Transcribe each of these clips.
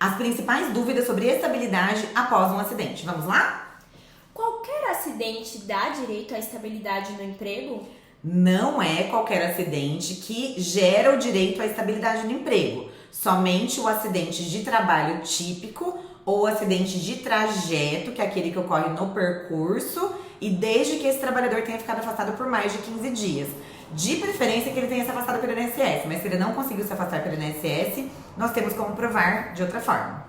As principais dúvidas sobre estabilidade após um acidente. Vamos lá? Qualquer acidente dá direito à estabilidade no emprego? Não é qualquer acidente que gera o direito à estabilidade no emprego. Somente o acidente de trabalho típico ou acidente de trajeto, que é aquele que ocorre no percurso e desde que esse trabalhador tenha ficado afastado por mais de 15 dias. De preferência que ele tenha se afastado pelo INSS, mas se ele não conseguiu se afastar pelo INSS, nós temos como provar de outra forma.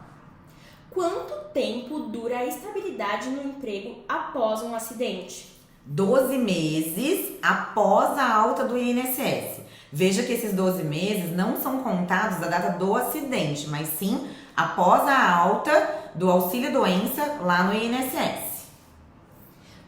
Quanto tempo dura a estabilidade no emprego após um acidente? 12 meses após a alta do INSS. Veja que esses 12 meses não são contados da data do acidente, mas sim após a alta do auxílio-doença lá no INSS.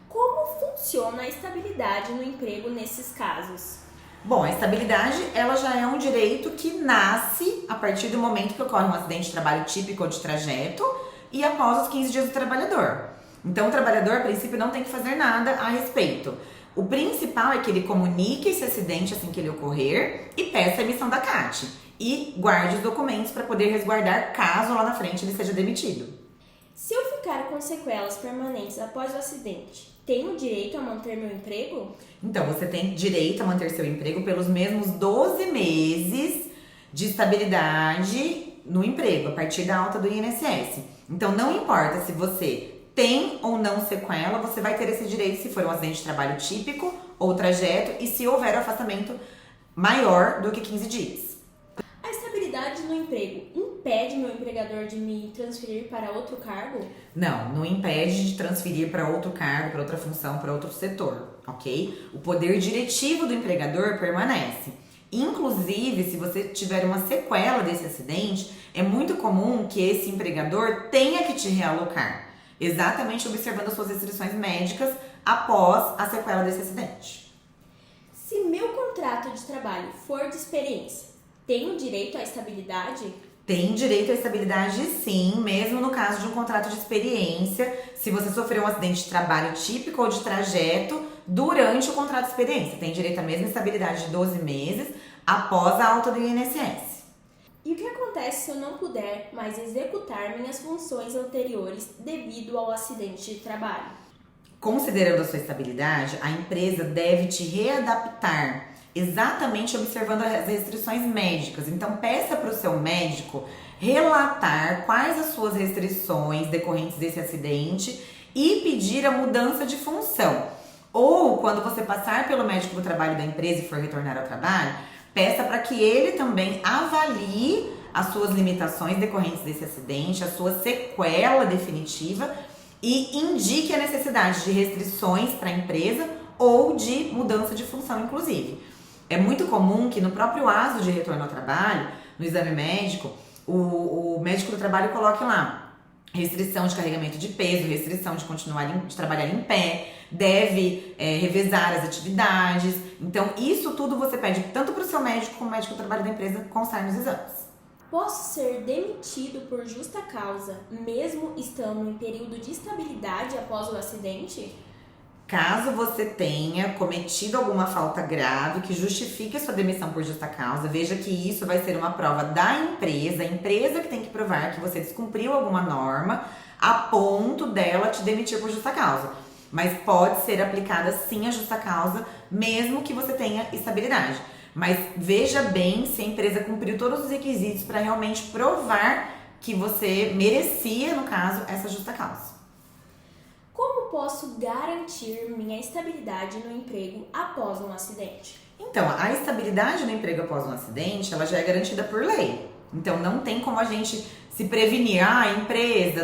Como funciona a estabilidade no emprego nesses casos? Bom, a estabilidade ela já é um direito que nasce a partir do momento que ocorre um acidente de trabalho típico ou de trajeto e após os 15 dias do trabalhador. Então, o trabalhador, a princípio, não tem que fazer nada a respeito. O principal é que ele comunique esse acidente assim que ele ocorrer e peça a emissão da CAT. E guarde os documentos para poder resguardar caso lá na frente ele seja demitido. Se eu ficar com sequelas permanentes após o acidente, tenho direito a manter meu emprego? Então, você tem direito a manter seu emprego pelos mesmos 12 meses de estabilidade no emprego, a partir da alta do INSS. Então, não importa se você tem ou não sequela, você vai ter esse direito se for um acidente de trabalho típico ou trajeto e se houver afastamento maior do que 15 dias. A estabilidade no emprego impede meu empregador de me transferir para outro cargo? Não impede de transferir para outro cargo, para outra função, para outro setor, ok? O poder diretivo do empregador permanece. Inclusive, se você tiver uma sequela desse acidente, é muito comum que esse empregador tenha que te realocar. Exatamente observando as suas restrições médicas após a sequela desse acidente. Se meu contrato de trabalho for de experiência, tenho direito à estabilidade? Tem direito à estabilidade sim, mesmo no caso de um contrato de experiência, se você sofreu um acidente de trabalho típico ou de trajeto durante o contrato de experiência. Tem direito à mesma estabilidade de 12 meses após a alta do INSS. E o que acontece se eu não puder mais executar minhas funções anteriores devido ao acidente de trabalho? Considerando a sua estabilidade, a empresa deve te readaptar, exatamente observando as restrições médicas. Então, peça para o seu médico relatar quais as suas restrições decorrentes desse acidente e pedir a mudança de função. Ou, quando você passar pelo médico do trabalho da empresa e for retornar ao trabalho, peça para que ele também avalie as suas limitações decorrentes desse acidente, a sua sequela definitiva e indique a necessidade de restrições para a empresa ou de mudança de função, inclusive. É muito comum que no próprio aso de retorno ao trabalho, no exame médico, o médico do trabalho coloque lá restrição de carregamento de peso, restrição de de trabalhar em pé, deve revezar as atividades. Então, isso tudo você pede tanto para o seu médico como o médico do trabalho da empresa constar nos exames. Posso ser demitido por justa causa, mesmo estando em período de estabilidade após o acidente? Caso você tenha cometido alguma falta grave que justifique a sua demissão por justa causa, veja que isso vai ser uma prova da empresa, a empresa que tem que provar que você descumpriu alguma norma a ponto dela te demitir por justa causa. Mas pode ser aplicada sim a justa causa, mesmo que você tenha estabilidade. Mas veja bem se a empresa cumpriu todos os requisitos para realmente provar que você merecia, no caso, essa justa causa. Como posso garantir minha estabilidade no emprego após um acidente? Então, a estabilidade no emprego após um acidente, ela já é garantida por lei. Então, não tem como a gente se prevenir.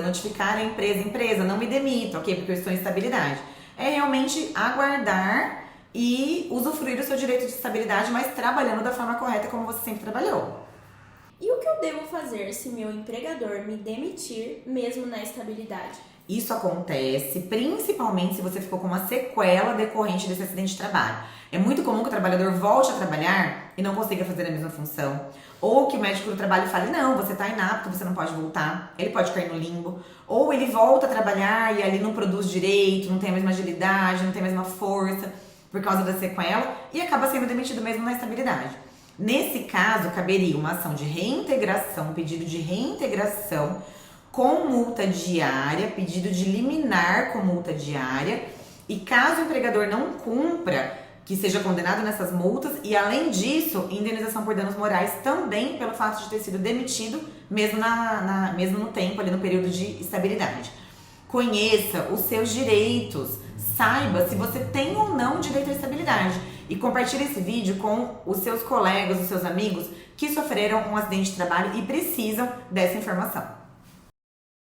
Notificar a empresa, não me demita, ok? Porque eu estou em estabilidade. É realmente aguardar e usufruir do seu direito de estabilidade, mas trabalhando da forma correta como você sempre trabalhou. E o que eu devo fazer se meu empregador me demitir mesmo na estabilidade? Isso acontece principalmente se você ficou com uma sequela decorrente desse acidente de trabalho. É muito comum que o trabalhador volte a trabalhar e não consiga fazer a mesma função. Ou que o médico do trabalho fale, não, você está inapto, você não pode voltar. Ele pode cair no limbo. Ou ele volta a trabalhar e ali não produz direito, não tem a mesma agilidade, não tem a mesma força por causa da sequela e acaba sendo demitido mesmo na estabilidade. Nesse caso, caberia uma ação de reintegração, pedido de reintegração com multa diária, pedido de liminar com multa diária, e caso o empregador não cumpra, que seja condenado nessas multas, e além disso, indenização por danos morais também pelo fato de ter sido demitido, mesmo, mesmo no tempo, ali no período de estabilidade. Conheça os seus direitos, saiba se você tem ou não direito à estabilidade, e compartilhe esse vídeo com os seus colegas, os seus amigos que sofreram um acidente de trabalho e precisam dessa informação.